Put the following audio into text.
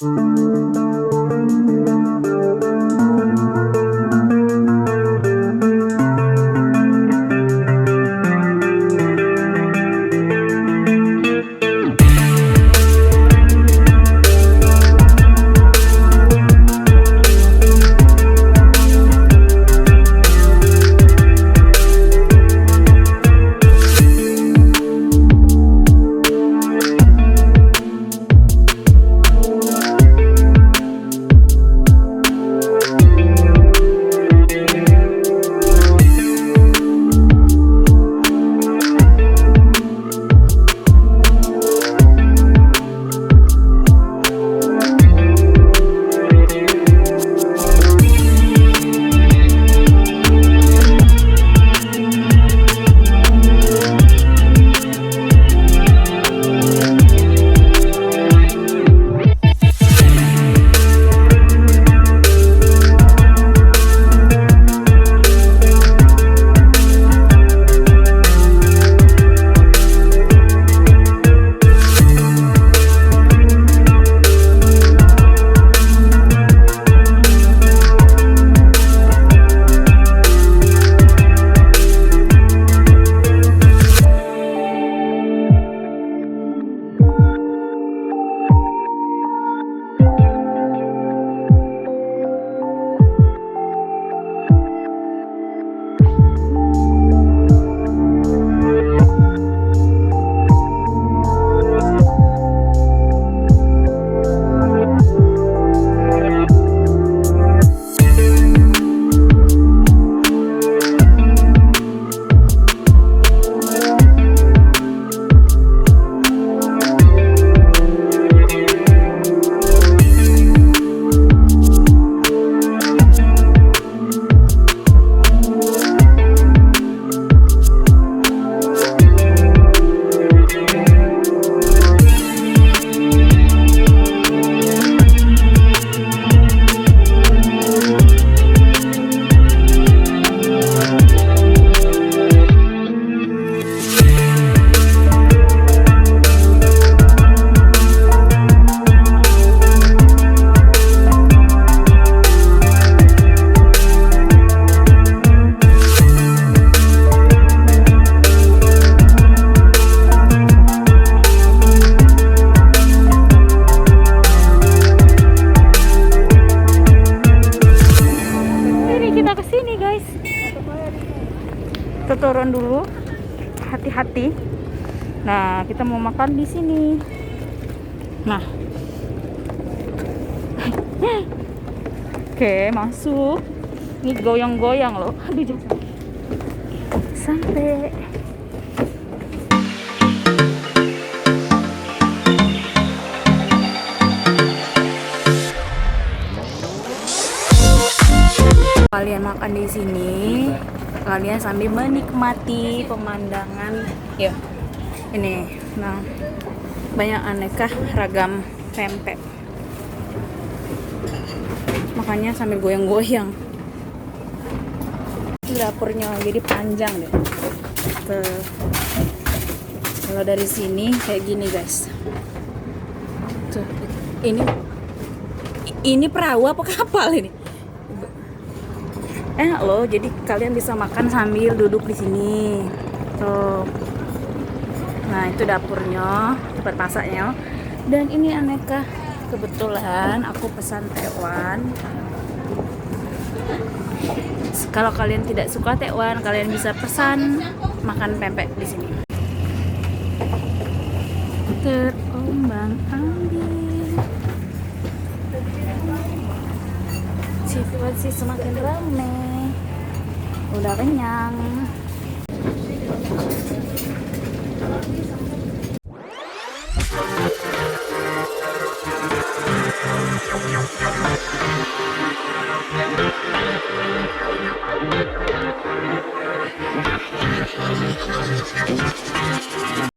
Kita turun dulu, hati-hati. Nah, kita mau makan di sini. Nah, oke, masuk. Ini goyang-goyang loh. Aduh, jangan sampai. Kalian makan di sini, kalian sambil menikmati pemandangan. Ya, ini, nah, banyak aneka ragam pempek. Makanya sambil goyang-goyang. Dapurnya jadi panjang deh. Kalau dari sini kayak gini guys. Tuh, ini perahu apa kapal ini? Enak loh, jadi kalian bisa makan sambil duduk di sini. Tuh. Nah, itu dapurnya, tempat masaknya. Dan ini aneka, kebetulan aku pesan tekwan. Kalau kalian tidak suka tekwan, kalian bisa pesan makan pempek di sini. Terombang-ambing, situasi semakin ramai. Udah kenyang.